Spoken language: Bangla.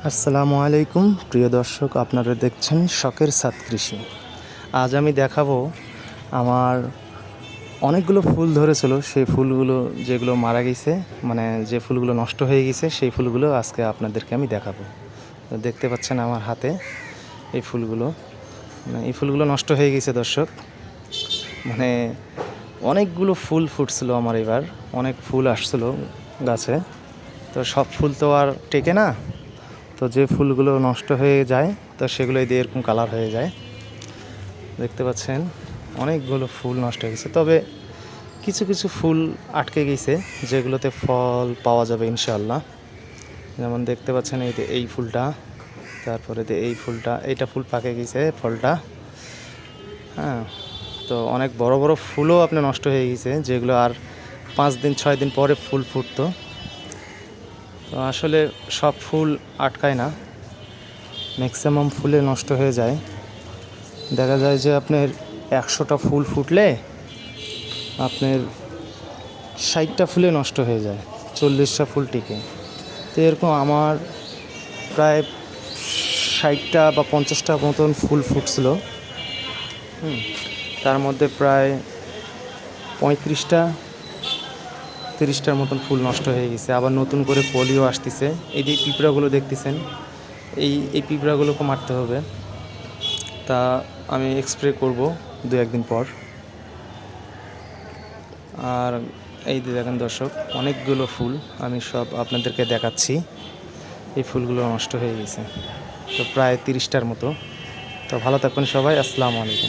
আসসালামু আলাইকুম প্রিয় দর্শক, আপনারা দেখছেন শখের ছাদ কৃষি। আজ আমি দেখাবো আমার অনেকগুলো ফুল ধরেছিল, সেই ফুলগুলো যেগুলো মারা গেছে, মানে যে ফুলগুলো নষ্ট হয়ে গেছে, সেই ফুলগুলো আজকে আপনাদেরকে আমি দেখাবো। তো দেখতে পাচ্ছেন আমার হাতে এই ফুলগুলো, এই ফুলগুলো নষ্ট হয়ে গেছে দর্শক। মানে অনেকগুলো ফুল ফুটছিল আমার, এবার অনেক ফুল আসছিলো গাছে, তো সব ফুল তো আর টেকে না। তো যে ফুলগুলো নষ্ট হয়ে যায় তো সেগুলো দিয়ে এরকম কালার হয়ে যায়। দেখতে পাচ্ছেন অনেকগুলো ফুল নষ্ট হয়ে গেছে, তবে কিছু কিছু ফুল আটকে গেছে যেগুলোতে ফল পাওয়া যাবে ইনশাআল্লাহ। যেমন দেখতে পাচ্ছেন এই ফুলটা, তারপরে এই ফুলটা, এইটা ফুল পাকে গেছে ফলটা। হ্যাঁ, তো অনেক বড় বড় ফুলও আপনি নষ্ট হয়ে গেছে, যেগুলো আর 5 দিন 6 দিন পরে ফুল ফুটতো। তো আসলে সব ফুল আটকায় না, ম্যাক্সিমাম ফুলে নষ্ট হয়ে যায়। দেখা যায় যে আপনার 100টা ফুল ফুটলে আপনার 60টা ফুলে নষ্ট হয়ে যায়, 40টা ফুল টিকে। তো এরকম আমার প্রায় 60টা বা 50টা মতন ফুল ফুটছিল। তার মধ্যে প্রায় 35টা 30টার মতন ফুল নষ্ট হয়ে গেছে। আবার নতুন করে কলিও আসতেছে। এই যে পিঁপড়াগুলো দেখতেছেন, এই পিঁপড়াগুলোকে মারতে হবে। তা আমি স্প্রে করব 2-1 দিন পর। আর এই যে দেখেন দর্শক, অনেকগুলো ফুল আমি সব আপনাদেরকে দেখাচ্ছি। এই ফুলগুলো নষ্ট হয়ে গেছে, তো প্রায় 30টার মতো। তো ভালো থাকবেন সবাই, আসসালামু আলাইকুম।